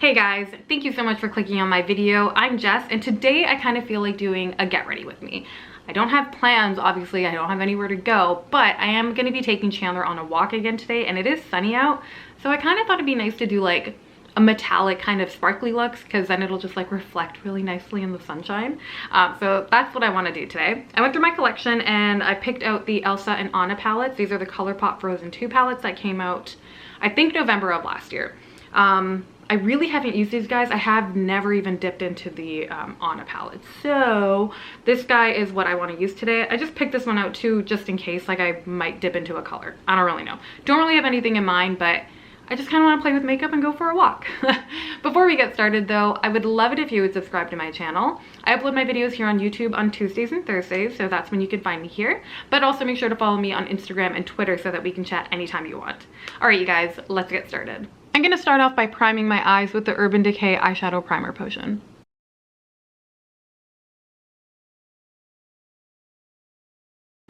Hey guys, thank you so much for clicking on my video. I'm Jess, and today I kind of feel like doing a get ready with me. I don't have plans, obviously. I don't have anywhere to go, but I am going to be taking Chandler on a walk again today, and it is sunny out, so I kind of thought it'd be nice to do like a metallic kind of sparkly looks, because then it'll just like reflect really nicely in the sunshine. So that's what I want to do today. I went through my collection and I picked out the Elsa and Anna palettes. These are the ColourPop Frozen 2 palettes that came out, I think, November of last year. I really haven't used these guys. I have never even dipped into the Anna palette. So this guy is what I want to use today. I just picked this one out too, just in case, like I might dip into a color. I don't really know. Don't really have anything in mind, but I just kind of want to play with makeup and go for a walk. Before we get started though, I would love it if you would subscribe to my channel. I upload my videos here on YouTube on Tuesdays and Thursdays, so that's when you can find me here. But also make sure to follow me on Instagram and Twitter so that we can chat anytime you want. All right, you guys, let's get started. I'm going to start off by priming my eyes with the Urban Decay Eyeshadow Primer Potion.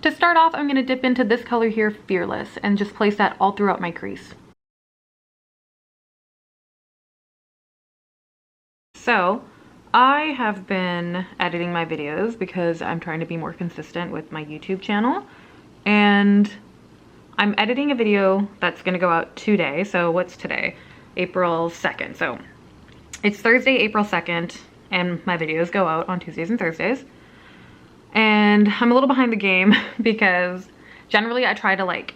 To start off, I'm going to dip into this color here, Fearless, and just place that all throughout my crease. So, I have been editing my videos because I'm trying to be more consistent with my YouTube channel, and I'm editing a video that's going to go out today. So what's today? April 2nd. So it's Thursday, April 2nd, and my videos go out on Tuesdays and Thursdays. And I'm a little behind the game because generally I try to, like,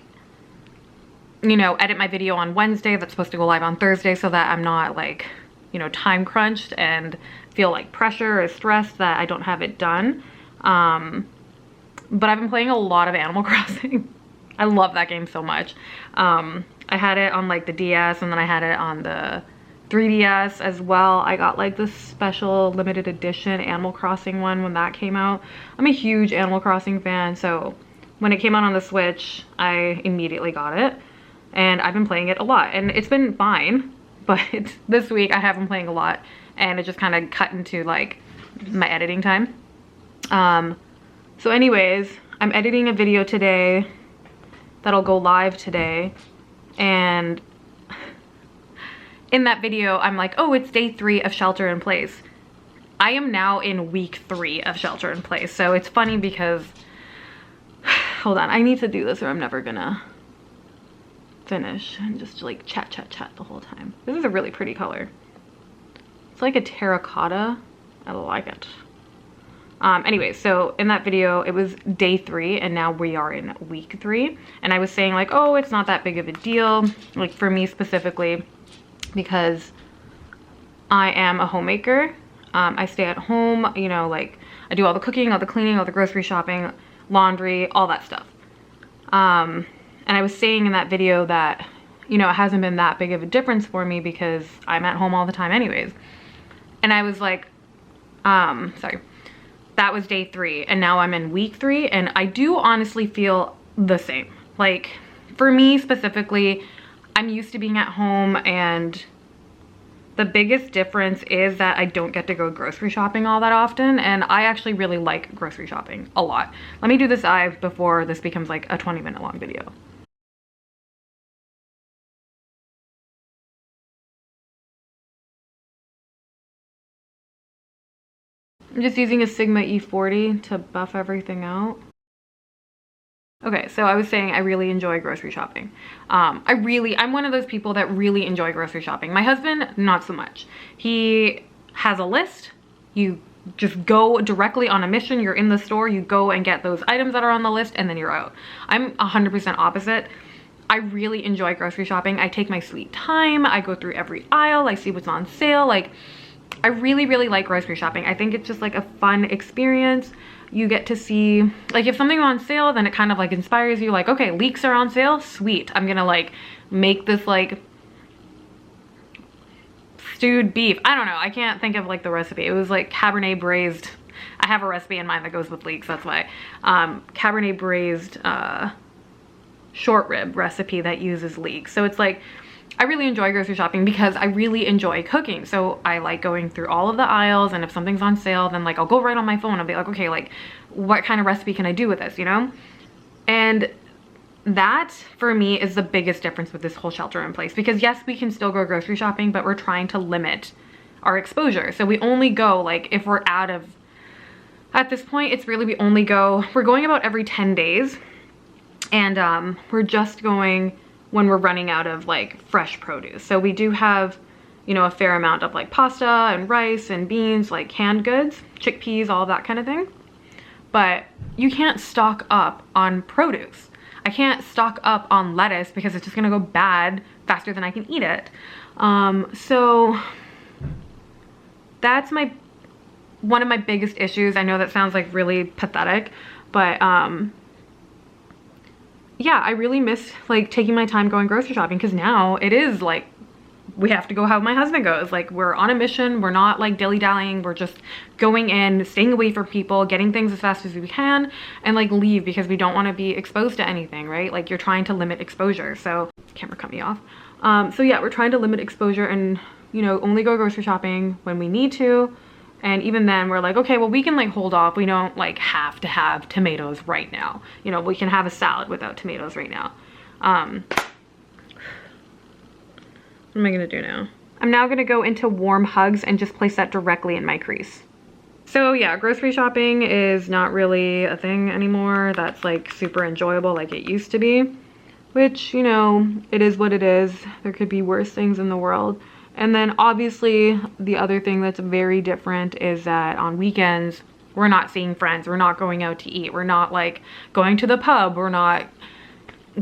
you know, edit my video on Wednesday that's supposed to go live on Thursday so that I'm not, like, you know, time crunched and feel like pressure or stressed that I don't have it done. But I've been playing a lot of Animal Crossing. I love that game so much. I had it on like the DS, and then I had it on the 3DS as well. I got like this special limited edition Animal Crossing one when that came out. I'm a huge Animal Crossing fan, so when it came out on the Switch, I immediately got it. And I've been playing it a lot, and it's been fine, but this week I have been playing a lot, and it just kind of cut into like my editing time. So anyways, I'm editing a video today that'll go live today, and in that video I'm like, oh, it's day 3 of shelter in place. I am now in week 3 of shelter in place, so it's funny because hold on, I need to do this or I'm never gonna finish and just like chat the whole time. This is a really pretty color. It's like a terracotta. I like it. Anyways, so in that video, it was day 3 and now we are in week 3. And I was saying like, oh, it's not that big of a deal. Like for me specifically, because I am a homemaker. I stay at home, you know, like I do all the cooking, all the cleaning, all the grocery shopping, laundry, all that stuff. And I was saying in that video that, you know, it hasn't been that big of a difference for me because I'm at home all the time anyways. And I was like, sorry. That was day 3 and now I'm in week 3, and I do honestly feel the same. Like for me specifically, I'm used to being at home, and the biggest difference is that I don't get to go grocery shopping all that often, and I actually really like grocery shopping a lot. Let me do this eye before this becomes like a 20-minute long video. I'm just using a Sigma E40 to buff everything out. Okay, so I was saying I really enjoy grocery shopping. I'm one of those people that really enjoy grocery shopping. My husband, not so much. He has a list. You just go directly on a mission. You're in the store, you go and get those items that are on the list, and then you're out. I'm 100% opposite. I really enjoy grocery shopping. I take my sweet time. I go through every aisle. I see what's on sale. Like, I really like grocery shopping. I think it's just like a fun experience. You get to see, like, if something's on sale, then it kind of like inspires you, like, okay, leeks are on sale, sweet, I'm gonna like make this like stewed beef. I don't know, I can't think of like the recipe. It was like Cabernet braised. I have a recipe in mind that goes with leeks, that's why. Cabernet braised short rib recipe that uses leeks. So it's like, I really enjoy grocery shopping because I really enjoy cooking. So I like going through all of the aisles, and if something's on sale, then like I'll go right on my phone and be like, okay, like what kind of recipe can I do with this, you know? And that for me is the biggest difference with this whole shelter in place, because yes, we can still go grocery shopping, but we're trying to limit our exposure. So we only go, like, if we're out of, at this point, it's really, we're going about every 10 days. And we're just going when we're running out of like fresh produce. So we do have, you know, a fair amount of like pasta and rice and beans, like canned goods, chickpeas, all of that kind of thing. But you can't stock up on produce. I can't stock up on lettuce because it's just gonna go bad faster than I can eat it. So that's one of my biggest issues. I know that sounds like really pathetic, but yeah, I really miss like taking my time going grocery shopping, because now it is like we have to go how my husband goes. Like, we're on a mission. We're not like dilly-dallying. We're just going in, staying away from people, getting things as fast as we can, and like leave because we don't want to be exposed to anything, right? Like, you're trying to limit exposure. So camera cut me off. So yeah, we're trying to limit exposure and, you know, only go grocery shopping when we need to. And even then we're like, okay, well, we can like hold off. We don't like have to have tomatoes right now. You know, we can have a salad without tomatoes right now. What am I gonna do now? I'm now gonna go into warm hugs and just place that directly in my crease. So yeah, grocery shopping is not really a thing anymore that's like super enjoyable like it used to be, which, you know, it is what it is. There could be worse things in the world. And then obviously the other thing that's very different is that on weekends, we're not seeing friends. We're not going out to eat. We're not like going to the pub. We're not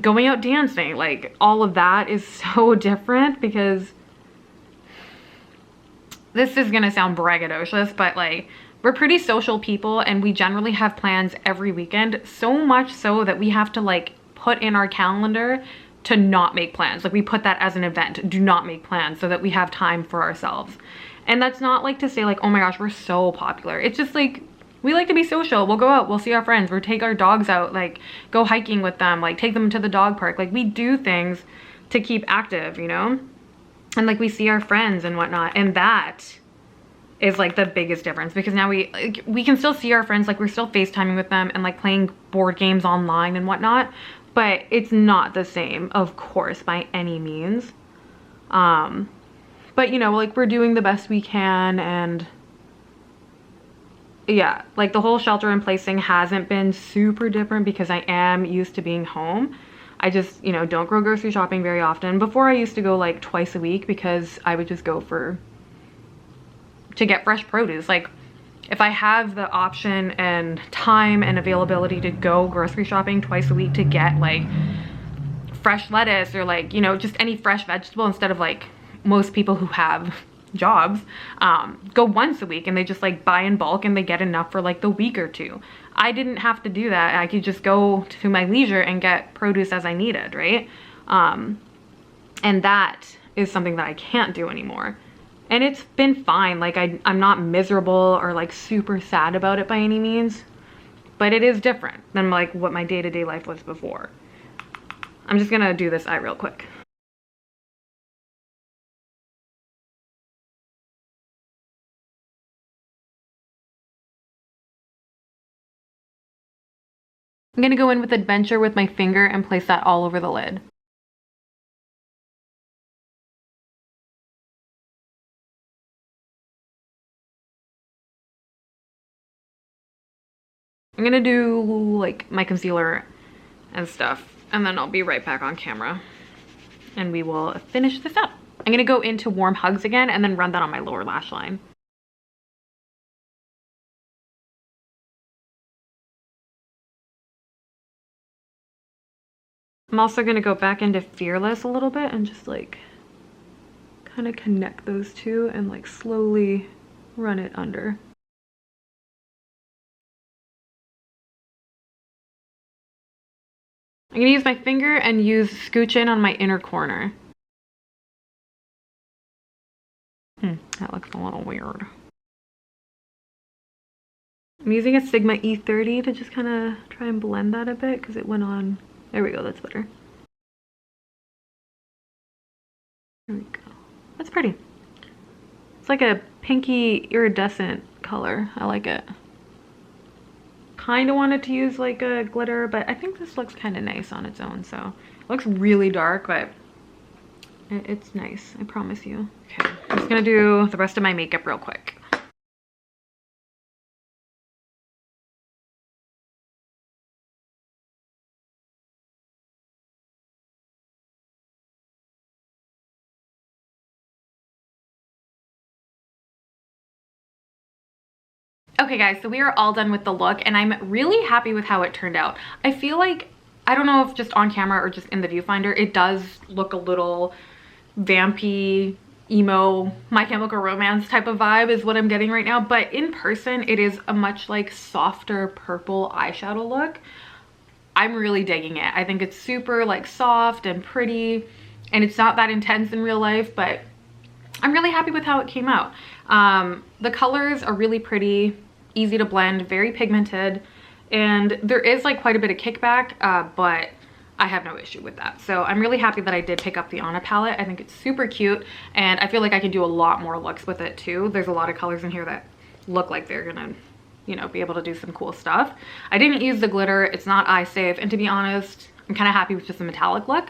going out dancing. Like, all of that is so different, because this is gonna sound braggadocious, but like, we're pretty social people and we generally have plans every weekend, so much so that we have to like put in our calendar to not make plans. Like, we put that as an event, do not make plans, so that we have time for ourselves. And that's not like to say like, oh my gosh, we're so popular. It's just like, we like to be social. We'll go out, we'll see our friends, we'll take our dogs out, like go hiking with them, like take them to the dog park. Like, we do things to keep active, you know? And like, we see our friends and whatnot. And that is like the biggest difference, because now we can still see our friends, like we're still FaceTiming with them and like playing board games online and whatnot, but it's not the same, of course, by any means. But you know, like, we're doing the best we can. And yeah, like, the whole shelter in place thing hasn't been super different because I am used to being home. I just, you know, don't go grocery shopping very often. Before, I used to go like twice a week because I would just go to get fresh produce. Like, if I have the option and time and availability to go grocery shopping twice a week to get like fresh lettuce or like, you know, just any fresh vegetable, instead of like most people who have jobs go once a week and they just like buy in bulk and they get enough for like the week or two. I didn't have to do that. I could just go to my leisure and get produce as I needed, right? And that is something that I can't do anymore. And it's been fine. Like, I'm not miserable or like super sad about it by any means, but it is different than like what my day-to-day life was before. I'm just gonna do this eye real quick. I'm gonna go in with Adventure with my finger and place that all over the lid. I'm gonna do like my concealer and stuff, and then I'll be right back on camera and we will finish this up. I'm gonna go into warm hugs again and then run that on my lower lash line. I'm also gonna go back into Fearless a little bit and just like kind of connect those two and like slowly run it under. I'm gonna use my finger and use Scooch In on my inner corner. That looks a little weird. I'm using a Sigma E30 to just kind of try and blend that a bit because it went on. There we go, that's better. There we go. That's pretty. It's like a pinky iridescent color. I like it. kind of wanted to use like a glitter, but I think this looks kind of nice on its own. So it looks really dark, but it's nice, I promise you. Okay, I'm just gonna do the rest of my makeup real quick. Okay guys, so we are all done with the look and I'm really happy with how it turned out. I feel like, I don't know if just on camera or just in the viewfinder, it does look a little vampy, emo, My Chemical Romance type of vibe is what I'm getting right now. But in person, it is a much like softer purple eyeshadow look. I'm really digging it. I think it's super like soft and pretty and it's not that intense in real life, but I'm really happy with how it came out. The colors are really pretty, easy to blend, very pigmented, and there is like quite a bit of kickback, but I have no issue with that. So I'm really happy that I did pick up the Anna palette. I think it's super cute and I feel like I can do a lot more looks with it too. There's a lot of colors in here that look like they're gonna, you know, be able to do some cool stuff. I didn't use the glitter, it's not eye safe, and to be honest, I'm kind of happy with just a metallic look.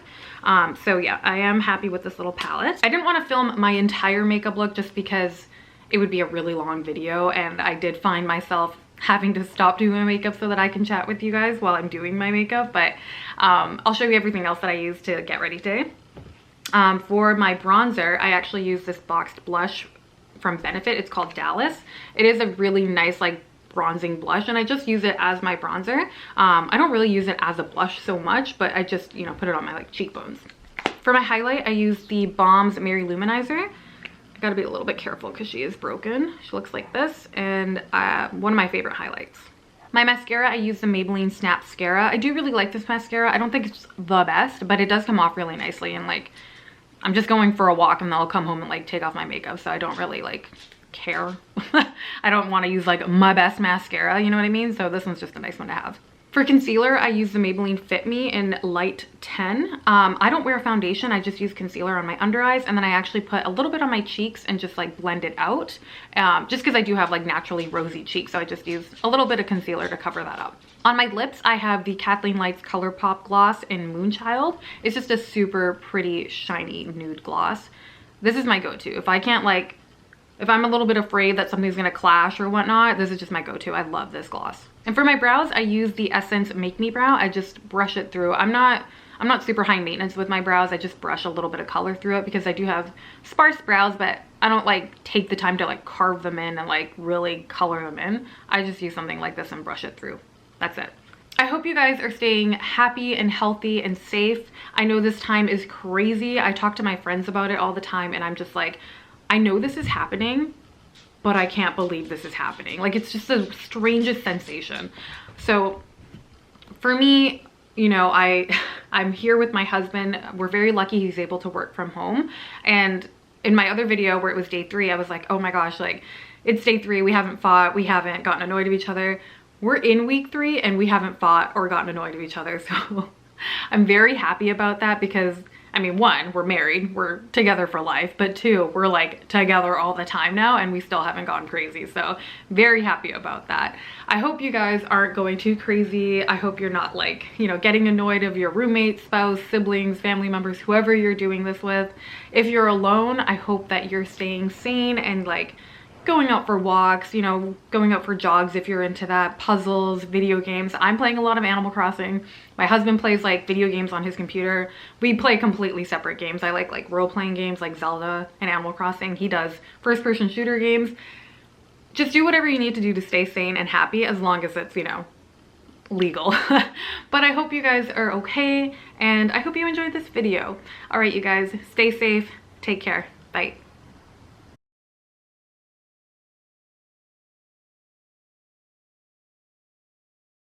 So yeah, I am happy with this little palette. I didn't want to film my entire makeup look just because it would be a really long video, and I did find myself having to stop doing my makeup so that I can chat with you guys while I'm doing my makeup, but I'll show you everything else that I use to get ready today. For my bronzer, I actually use this boxed blush from Benefit. It's called Dallas. It is a really nice like bronzing blush and I just use it as my bronzer. I don't really use it as a blush so much, but I just, you know, put it on my like cheekbones. For my highlight, I use the Balm's Mary Luminizer. I gotta be a little bit careful because she is broken. She looks like this, and one of my favorite highlights. My mascara, I use the Maybelline Snap Mascara. I do really like this mascara. I don't think it's the best, but it does come off really nicely, and like I'm just going for a walk and then I'll come home and like take off my makeup, so I don't really like care. I don't want to use like my best mascara, you know what I mean? So this one's just a nice one to have. For concealer, I use the Maybelline Fit Me in Light 10. I don't wear foundation, I just use concealer on my under eyes, and then I actually put a little bit on my cheeks and just like blend it out, just because I do have like naturally rosy cheeks, so I just use a little bit of concealer to cover that up. On my lips, I have the Kathleen Lights ColourPop Gloss in Moonchild. It's just a super pretty shiny nude gloss. This is my go-to. If I can't like, if I'm a little bit afraid that something's gonna clash or whatnot, this is just my go-to. I love this gloss. And for my brows, I use the Essence Make Me Brow. I just brush it through. I'm not super high maintenance with my brows. I just brush a little bit of color through it because I do have sparse brows, but I don't like take the time to like carve them in and like really color them in. I just use something like this and brush it through. That's it. I hope you guys are staying happy and healthy and safe. I know this time is crazy. I talk to my friends about it all the time and I'm just like, I know this is happening, but I can't believe this is happening. Like, it's just the strangest sensation. So for me, you know, I'm here with my husband. We're very lucky he's able to work from home. And in my other video where it was day 3, I was like, oh my gosh, like it's day 3. We haven't fought. We haven't gotten annoyed at each other. We're in week 3 and we haven't fought or gotten annoyed at each other. So I'm very happy about that because I mean, 1, we're married, we're together for life, but 2, we're like together all the time now and we still haven't gone crazy. So very happy about that. I hope you guys aren't going too crazy. I hope you're not like, you know, getting annoyed of your roommate, spouse, siblings, family members, whoever you're doing this with. If you're alone, I hope that you're staying sane and like going out for walks, you know, going out for jogs if you're into that, puzzles, video games. I'm playing a lot of Animal Crossing. My husband plays like video games on his computer. We play completely separate games. I like role-playing games like Zelda and Animal Crossing. He does first-person shooter games. Just do whatever you need to do to stay sane and happy as long as it's, you know, legal. But I hope you guys are okay and I hope you enjoyed this video. All right, you guys, stay safe. Take care. Bye.